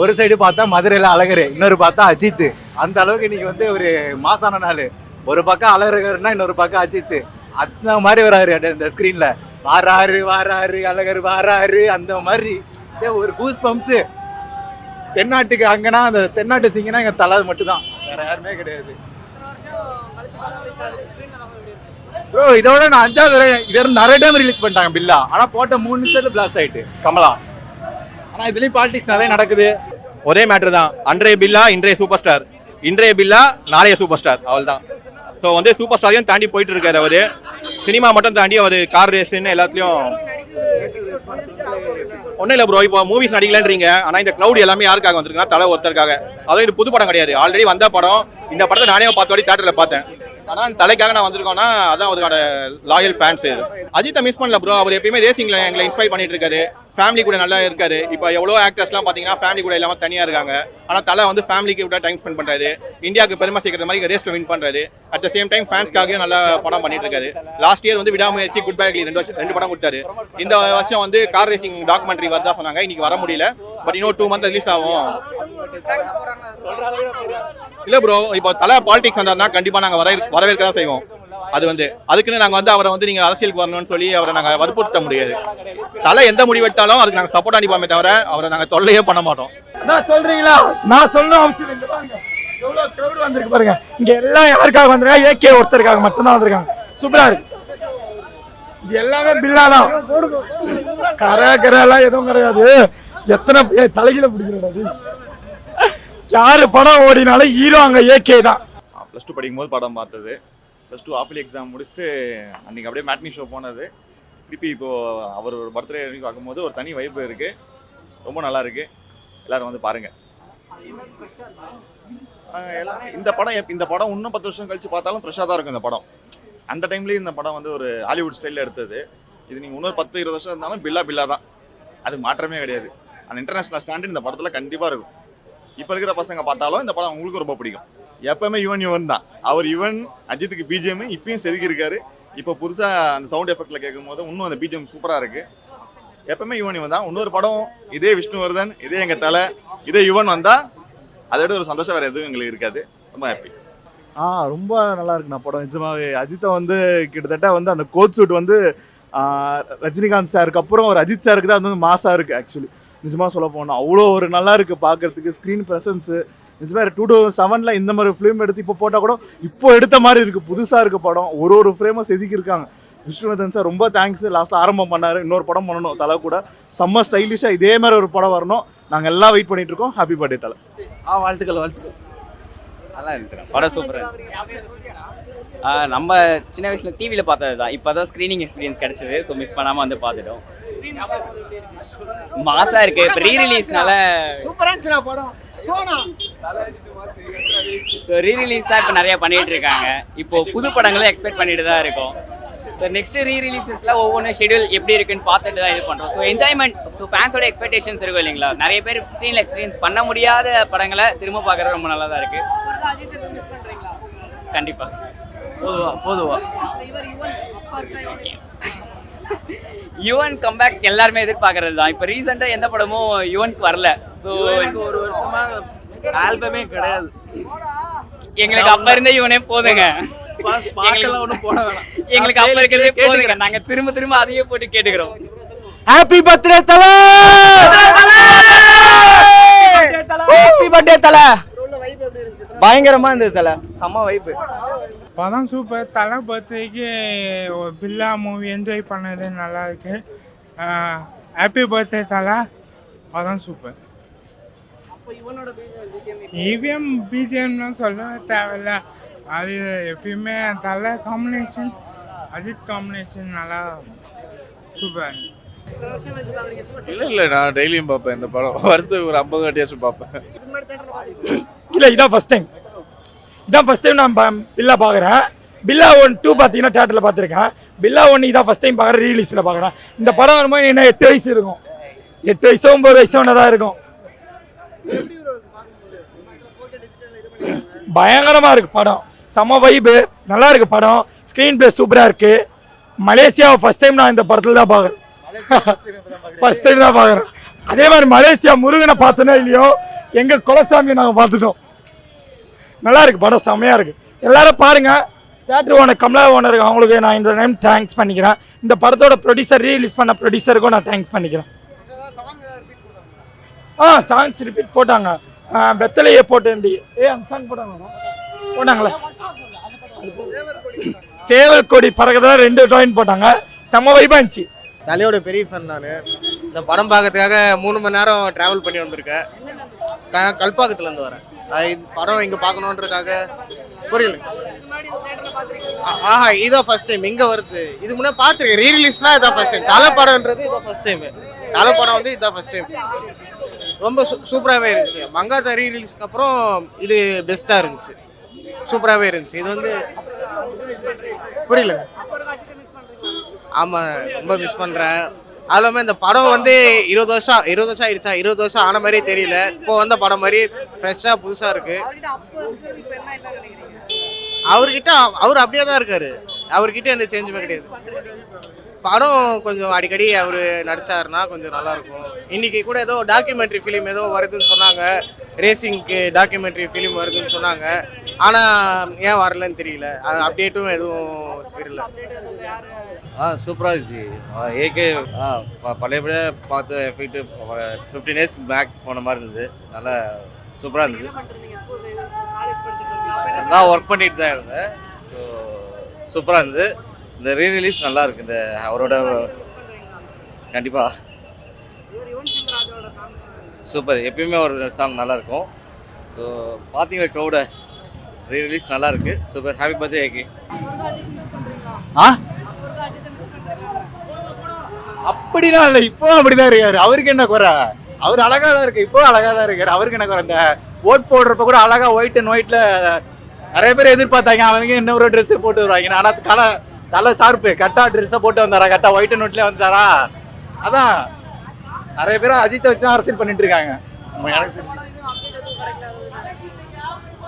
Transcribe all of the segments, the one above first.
ஒரு சைடு பார்த்தா மதுரையில் அழகர், இன்னொரு பார்த்தா அஜித். அந்த அளவுக்கு இன்னைக்கு வந்து ஒரு மாசான நாள். ஒரு பக்கம் அழகர்னா இன்னொரு பக்கம் அஜித். அந்த மாதிரி வராரு இந்த ஸ்க்ரீனில். வாராரு வாராரு அழகர் வாராரு, அந்த மாதிரி ஒரு பூஸ் பம்ப்ஸு. தென்னாட்டுக்கு அங்கன்னா அந்த தென்னாட்டு சிங்கன்னா எங்கள் தலை மட்டும்தான், வேற யாருமே கிடையாது. ப்ரோ இதோட நான் 5வது தடவை இதோட நிறைய டைம் ரிலீஸ் பண்ணிட்டாங்க பில்லா. ஆனால் போட்ட 3 நிமிஷத்துல பிளாஸ்ட் ஆயிட்டு கமலா. ஆனால் இதுலேயும் பாலிடிக்ஸ் நிறைய நடக்குது. ஒரே மேட்ரு தான், அன்றைய பில்லா இன்றைய சூப்பர் ஸ்டார், இன்றைய பில்லா நாளைய சூப்பர் ஸ்டார், அவள் தான். ஸோ வந்து சூப்பர் ஸ்டாரையும் தாண்டி போயிட்டு இருக்காரு அவர். சினிமா மட்டும் தாண்டி அவர் கார் ரேஸுன்னு எல்லாத்துலேயும் ஒன்றும் இல்லை ப்ரோ. இப்போ மூவிஸ் நடிக்கலன்றீங்க, ஆனால் இந்த க்ளவுட் எல்லாமே யாருக்காக வந்திருக்குன்னா தலை ஒருத்தருக்காக. அதுவும் இது புது படம் கிடையாது, ஆல்ரெடி வந்த படம். இந்த படத்தை நானே 10 வாட்டி தேட்டரில் பார்த்தேன். ஆனால் தலைக்காக நான் வந்திருக்கோன்னா அதான் அவருக்கான லாயல் ஃபேன்ஸு. அஜித்தை மிஸ் பண்ணல ப்ரோ, அவர் எப்பயுமே ரேசிங்கில் எங்களை இன்ஸ்பைர் பண்ணிட்டு இருக்காரு. ஃபேமிலி கூட நல்லா இருக்காரு. இப்போ எவ்வளோ ஆக்டர்ஸ்லாம் பார்த்தீங்கன்னா ஃபேமிலி கூட இல்லாமல் தனியாக இருக்காங்க. ஆனால் தலை வந்து ஃபேமிலிக்கு கூட டைம் ஸ்பெண்ட் பண்ணுறாரு. இந்தியாவுக்கு பெருமை சேர்க்கிற மாதிரி ரேஸில் வின் பண்ணுறாரு. அட் த சேம் டைம் ஃபேன்ஸ்க்காகவும் நல்லா படம் பண்ணிட்டு இருக்காரு. லாஸ்ட் இயர் வந்து விடாமுயற்சி, குட் பை அக்லி 2 படம் கொடுத்தாரு. இந்த வருஷம் வந்து கார் ரேசிங் டாக்குமெண்ட்ரி வரதா சொன்னாங்க. இன்னைக்கு வர முடியல, பட் இன்னும் 2 மந்த் ரிலீஸ் ஆகும். இல்லை ப்ரோ, இப்போ தலை பாலிடிக்ஸ் வந்தாருன்னா கண்டிப்பாக நாங்கள் வரவேற்க தான் செய்வோம். அது வந்து அதுக்குன்னு நாங்கள் வந்து அவரை வந்து நீங்கள் அரசியலுக்கு வரணும்னு சொல்லி அவரை நாங்கள் வற்புறுத்த முடியாது. தலை எந்த முடிவு எடுத்தாலும் அதுக்கு நாங்கள் சப்போர்ட் அனுப்பாமே தவிர அவரை நாங்கள் தொல்லையே பண்ண மாட்டோம். நான் சொல்றீங்களா? நான் சொல்லணும் அவசியம் இல்லை. எவ்வளோ க்ரௌட் வந்திருக்கு பாருங்க. இங்கே எல்லாம் யாருக்காக வந்திருக்காங்க? ஏகே ஒருத்தருக்காக மட்டும்தான் வந்திருக்காங்க. சூப்பரா இருக்கு. இது எல்லாமே பில்லா தான். கரெல்லாம் எதுவும் கிடையாது. எத்தனை தலையில பிடிக்கிறது. யாரு படம் ஓடினாலும் ஹீரோ அங்கே ஏகே தான். +2 படிக்கும்போது படம் பார்த்தது. +2 ஆஃப்லி எக்ஸாம் முடிச்சுட்டு அன்றைக்கி அப்படியே மேட்னி ஷோ போனது. திருப்பி இப்போது அவர் ஒரு பர்த்டே பார்க்கும்போது ஒரு தனி வைப்பு இருக்குது. ரொம்ப நல்லா இருக்குது. எல்லோரும் வந்து பாருங்கள். இந்த படம் இன்னும் 10 வருஷம் கழித்து பார்த்தாலும் ஃப்ரெஷ்ஷாக தான் இருக்கும் இந்த படம். அந்த டைம்லேயும் இந்த படம் வந்து ஒரு ஹாலிவுட் ஸ்டைலில் எடுத்தது. இது நீங்கள் இன்னொரு 10-20 வருஷம் இருந்தாலும் பில்லா தான். அது மாற்றமே கிடையாது. அந்த இன்டர்நேஷ்னல் ஸ்டாண்டர்ட் இந்த படத்தில் கண்டிப்பாக இருக்கும். இப்போ இருக்கிற பசங்க பார்த்தாலும் இந்த படம் உங்களுக்கு ரொம்ப பிடிக்கும். எப்பவுமே யுவன் தான். அவர் யுவன், அஜித்துக்கு பிஜிஎம் இப்பயும் செதுக்கி இருக்காரு. இப்போ புதுசாக அந்த சவுண்ட் எஃபெக்டில் கேட்கும் போது இன்னும் அந்த பிஜிஎம் சூப்பராக இருக்குது. எப்பவுமே யுவன் தான். இன்னொரு படம் இதே விஷ்ணுவர்தன், இதே எங்கள் தலை, இதே யுவன் வந்தால் அதை விட ஒரு சந்தோஷம் வேறு எதுவும் எங்களுக்கு இருக்காது. ரொம்ப ஹாப்பி. ரொம்ப நல்லா இருக்குண்ணா படம் நிஜமாவே. அஜித்தை வந்து கிட்டத்தட்ட வந்து அந்த கோட் சூட் வந்து ரஜினிகாந்த் சாருக்கு அப்புறம் ஒரு அஜித் சாருக்கு தான் வந்து மாசாக இருக்குது. ஆக்சுவலி நிஜமாக சொல்ல போனால் அவ்வளோ ஒரு நல்லா இருக்குது பார்க்குறதுக்கு. ஸ்க்ரீன் ப்ரெசன்ஸு நிஜமாக 2007 இந்த மாதிரி ஃபிலிம் எடுத்து இப்போ போட்டால் கூட இப்போ எடுத்த மாதிரி இருக்குது. புதுசாக இருக்குது படம். ஒரு ஃப்ரேமும் செதுக்கியிருக்காங்க. விஷ்ணுவர்தன் சார் ரொம்ப தேங்க்ஸ். லாஸ்ட்டில் ஆரம்பம் பண்ணார். இன்னொரு படம் பண்ணணும் தலை கூட. செம்ம ஸ்டைலிஷாக இதே மாதிரி ஒரு படம் வரணும். நாங்கள் எல்லாம் வெயிட் பண்ணிட்டு இருக்கோம். ஹாப்பி பர்த்டே தலை. வாழ்த்துக்கள். நல்லா இருந்துச்சு படம். சூப்பராக இருந்துச்சு. நம்ம சின்ன வயசில் டிவியில் பார்த்தது தான். இப்போ தான் ஸ்க்ரீனிங் எக்ஸ்பீரியன்ஸ் கிடச்சிது. ஸோ மிஸ் பண்ணாமல் வந்து பார்த்துட்டோம். மாசாக இருக்குது. இப்போ ரீரிலீஸ்னால சூப்பராக இருந்துச்சுண்ணா படம். ஸோ ரீரிலீஸாக இப்போ நிறையா பண்ணிகிட்டு இருக்காங்க. இப்போது புது படங்களும் எக்ஸ்பெக்ட் பண்ணிட்டு தான் இருக்கோம். ஸோ நெக்ஸ்ட் ரீரிலீஸஸில் ஒவ்வொன்றும் ஷெடியூல் எப்படி இருக்குன்னு பார்த்துட்டு தான் இது பண்ணுறோம். So enjoyment. ஸோ ஃபேன்ஸோட எக்ஸ்பெக்டேஷன்ஸ் இருக்கும் இல்லைங்களா? நிறைய பேர் ஸ்க்ரீனில் எக்ஸ்பீரியன்ஸ் பண்ண முடியாத படங்களை திரும்ப பார்க்குறது ரொம்ப நல்லா தான் இருக்குது. கண்டிப்பாக போதுவா யுவன் கம்பேக் எல்லாருமே எதிர்பார்க்கறது தான். இப்போ ரீசெண்டாக எந்த படமும் யுவனுக்கு வரல. ஸோ ஒரு வருஷமா ஆல்பமே கிடையாது. எங்களுக்கு அப்ப இருந்தே யுவனே போதுங்க. எங்களுக்கு அப்ப இருக்கிறதே போதுங்க. நாங்க திரும்ப அதையே போட்டு கேட்டுக்கிறோம். ஹாப்பி பர்த்டே தலை. ஹாப்பி பர்த்டே தலை. பயங்கரமா இருந்தது தலை. செம்ம வைப்பு. படம் சூப்பர். தலை பர்த்டேக்கு பில்லா மூவி என்ஜாய் பண்ணது நல்லா இருக்கு. ஹாப்பி பர்த்டே தலை. படம் சூப்பர். இவிஎம் பிஜிஎம்லாம் சொல்ல தேவையில்ல. அது எப்பயுமே தலை காம்பினேஷன், அஜித் காம்பினேஷன் நல்லா சூப்பர். இல்லை நான் டெய்லியும் பார்ப்பேன் இந்த படம். வருஷத்துக்கு ஒரு 50 வாட்டியாச்சும் பார்ப்பேன். இல்லை இதான் ஃபஸ்ட் டைம் நான் பில்லா பார்க்குறேன். பில்லா 1, 2 பார்த்தீங்கன்னா தேட்டரில் பார்த்துருக்கேன். பில்லா 1 இதான் ஃபஸ்ட் டைம் பார்க்குறேன். ரீலீஸில் பார்க்குறேன். இந்த படம் வரும்போது என்ன 8 வயசு இருக்கும். 8 வயசோ 9 வயசோ தான் இருக்கும். பயங்கரமாக இருக்குது படம். செம்ம வைப்பு. நல்லா இருக்குது படம். ஸ்க்ரீன் பிளே சூப்பராக இருக்குது. மலேசியாவை ஃபஸ்ட் டைம் நான் இந்த படத்தில் தான் பார்க்குறேன். ஃபஸ்ட் டைம் தான் பார்க்குறேன். அதே மாதிரி மலேசியா முருகனை பார்த்தோன்னா இல்லையோ எங்கள் குலசாமியை நாங்கள் பார்த்துட்டோம். நல்லா இருக்கு படம், செம்மையாக இருக்குது. எல்லாரும் பாருங்கள். தேட்டர் ஓனர் கமலா ஓனர் அவங்களுக்கு நான் இந்த டைம் தேங்க்ஸ் பண்ணிக்கிறேன். இந்த படத்தோட ப்ரொடியூசர் ரீலீஸ் பண்ண ப்ரொடியூசருக்கும் நான் தேங்க்ஸ் பண்ணிக்கிறேன். சாங்ஸ் ரிப்பீட் போட்டாங்க. வெத்தலையே போட்டு அந்த சாங் போட்டாங்களே சேவல் கொடி பறக்கிறதுல 2 டாயின் போட்டாங்க. செம்ம வைபா இருந்துச்சு. தலையோட பெரிய ஃபேன் நான். இந்த படம் பார்க்கறதுக்காக 3 மணி நேரம் ட்ராவல் பண்ணி வந்திருக்கேன். கல்பாக்கத்துலேருந்து வரேன். படம் இங்கே பார்க்கணுன்றதுக்காக. புரியல. இதான் ஃபர்ஸ்ட் டைம் இங்கே வருது. இது முன்னாடி பார்த்துருக்கேன். ரீரிலீஸ்னா இதான் ஃபர்ஸ்ட் டைம். தலை படம்ன்றது இதான் ஃபர்ஸ்ட் டைம். தலை படம் வந்து இதான் ஃபர்ஸ்ட் டைம். ரொம்ப சூப்பராகவே இருந்துச்சு. மங்காத்தா ரீரிலீஸ்க்கு அப்புறம் இது பெஸ்ட்டாக இருந்துச்சு. சூப்பராகவே இருந்துச்சு. இது வந்து புரியல. ஆமாம், ரொம்ப மிஸ் பண்ணுறேன். அது இல்லாமல் இந்த படம் வந்து 20 வருஷம் ஆயிடுச்சா, 20 வருஷம் ஆன மாதிரியே தெரியல. இப்போ வந்த படம் மாதிரி ஃப்ரெஷ்ஷாக புதுசாக இருக்குது. அவர்கிட்ட அவர் அப்படியே தான் இருக்காரு. அவர்கிட்ட எந்த சேஞ்சுமே கிடையாது. படம் கொஞ்சம் அடிக்கடி அவர் நடிச்சாருன்னா கொஞ்சம் நல்லாயிருக்கும். இன்றைக்கி கூட ஏதோ டாக்குமெண்ட்ரி ஃபிலிம் ஏதோ வருதுன்னு சொன்னாங்க. ரேசிங்க்கு டாக்குமெண்ட்ரி ஃபிலிம் வருதுன்னு சொன்னாங்க. ஆனால் ஏன் வரலன்னு தெரியல. அது அப்டேட்டும் எதுவும் ஸ்பீடில். சூப்பராக இருந்துச்சு. ஏகே பழையபடியாக பார்த்து எஃபெக்ட்டு 15 இயர்ஸ்க்கு பேக் போன மாதிரி இருந்தது. நல்லா சூப்பராக இருந்தது. நான் ஒர்க் பண்ணிட்டு தான் இருந்தேன். ஸோ சூப்பராக இருந்தது. இந்த ரீரிலீஸ் நல்லா இருக்கு. இந்த அவரோட கண்டிப்பாக சூப்பர். எப்பயுமே ஒரு சாங் நல்லா இருக்கும். ஸோ பார்த்தீங்களா க்ரௌட ரீரிலீஸ் நல்லா இருக்கு. சூப்பர். Happy birthday AK. அப்படிலாம் இல்லை, இப்போ அப்படிதான் இருக்காரு. அவருக்கு என்ன குறை? அவர் அழகா தான் இருக்கு. இப்போ அழகா தான் இருக்காரு. அவருக்கு என்ன குறை? இந்த ஓட் போடுறப்ப கூட அழகா ஒயிட் அண்ட் ஒயிட்ல நிறைய பேர் எதிர்பார்த்தாங்க அவங்க இன்னொரு ட்ரெஸ் போட்டு வருவாங்க. ஆனால் தலை சார்பு கரெக்டாக ட்ரெஸ்ஸை போட்டு வந்தாரா, கரெக்டாக ஒயிட் அண்ட் ஒயிட்லேயே வந்துட்டாரா. அதான் நிறைய பேர் அஜித்தை வச்சு தான் அரசியல் பண்ணிட்டு இருக்காங்க. எனக்கு தெரிஞ்சு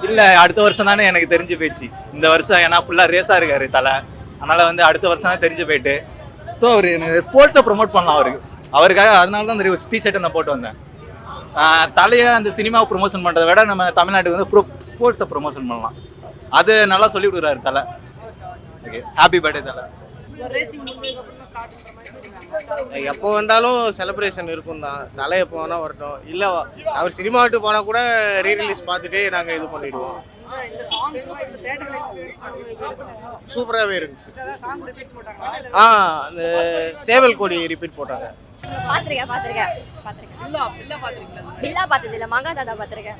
இல்லை, அடுத்த வருஷம் தானே எனக்கு தெரிஞ்சு போயிடுச்சு. இந்த வருஷம் ஏன்னா ஃபுல்லாக ரேஸாக இருக்காரு தலை. அதனால் வந்து அடுத்த வருஷம் தான் தெரிஞ்சு போயிட்டு. ஸோ அவர் எனக்கு ஸ்போர்ட்ஸை ப்ரொமோட் பண்ணலாம் அவருக்காக. அதனால தான் அந்த டிஷர்ட்டை நான் போட்டு வந்தேன். தலையை அந்த சினிமாவை ப்ரொமோஷன் பண்ணுறதை விட நம்ம தமிழ்நாட்டுக்கு வந்து ஸ்போர்ட்ஸை ப்ரொமோஷன் பண்ணலாம். அது நல்லா சொல்லி கொடுக்குறாரு தலை. ஓகே, ஹாப்பி பர்த்டே தலை. எப்போ வந்தாலும் செலிப்ரேஷன் இருக்கும் தான். தலை எப்போ வேணால் வரட்டும். இல்லை அவர் சினிமா விட்டு போனால் கூட ரீரிலீஸ் பார்த்துட்டு நாங்கள் இது பண்ணிவிடுவோம். சூப்பராகவே இருந்துச்சு. அந்த சேவல் கொடி ரிப்பீட் போட்டாங்க. பாத்திருக்கேன். பில்லா பார்த்தது இல்லை, மங்காத்தா பார்த்துருக்கேன்.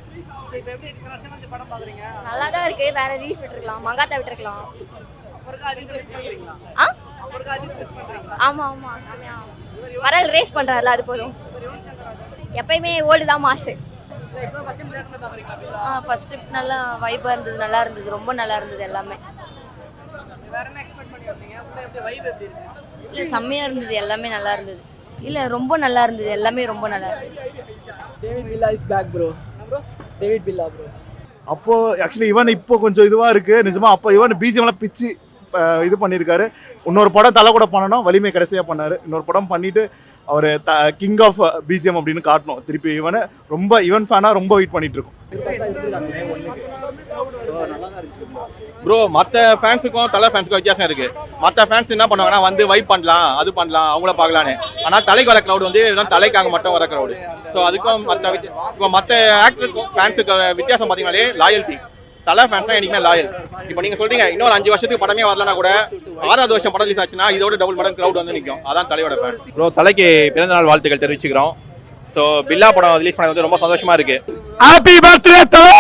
நல்லா தான் இருக்கு. வேற ரீல்ஸ் விட்டுருக்கலாம், மங்காத்தா விட்டுருக்கலாம். ஆமா சாமியா வரல் ரேஸ் பண்றாருல, அது போதும். எப்பயுமே ஓல்டு தான் மாசு. ஃபர்ஸ்ட் நல்லா வைபா இருந்தது, நல்லா இருந்தது, ரொம்ப நல்லா இருந்தது எல்லாமே. இல்லை செம்மையா இருந்தது, எல்லாமே நல்லா இருந்தது. இல்லை ரொம்ப நல்லா இருந்தது, எல்லாமே ரொம்ப நல்லா இருந்தது. David Villa is back bro. David Villa bro. அப்போ ஆக்சுவலி இவன் இப்போ கொஞ்சம் இதுவாக இருக்கு நிஜமா. அப்போ இவன் பிஜிஎம்லாம் பிச்சு இது பண்ணியிருக்காரு. இன்னொரு படம் தலை கூட பண்ணணும், வலிமை கடைசியாக பண்ணார். இன்னொரு படம் பண்ணிட்டு அவர் கிங் ஆஃப் பிஜிஎம் அப்படின்னு காட்டணும். திருப்பி இவனை ரொம்ப இவன் ஃபேனாக ரொம்ப வெயிட் பண்ணிட்டு இருக்கோம். ப்ரோ மற்ற ஃபேன்ஸுக்கும் தலை ஃபேன்ஸுக்கும் வித்தியாசம் இருக்கு. மற்ற ஃபேன்ஸ் என்ன பண்ணுவாங்கன்னா வந்து வைப் பண்ணலாம், அது பண்ணலாம், அவங்கள பார்க்கலான்னு. ஆனால் தலைக்கு வர க்ரௌட் வந்து தலைக்காக மட்டும் வர க்ரௌடு. ஸோ அதுக்கும் மற்ற ஆக்டருக்கு ஃபேன்ஸுக்கு வித்தியாசம் பார்த்தீங்கன்னாலே லாயல்ட்டி. தலை ஃபேன்ஸ்லாம் என்னைக்குமே லாயல். இப்போ நீங்கள் சொல்றீங்க இன்னொரு 5 வருஷத்துக்கு படமே வரலன்னா கூட 6வது வருஷம் படம் ரிலீஸ் ஆச்சுன்னா இதோட டபுள் மடங்கு க்ரௌட் வந்து நிற்கும். அதான் தலையோட ஃபேன். ப்ரோ தலைக்கு பிறந்தநாள் வாழ்த்துக்கள் தெரிவிச்சுக்கிறோம். ஸோ பில்லா படம் ரிலீஸ் பண்ணது வந்து ரொம்ப சந்தோஷமா இருக்கு. ஹாப்பி பர்த்டே தலை.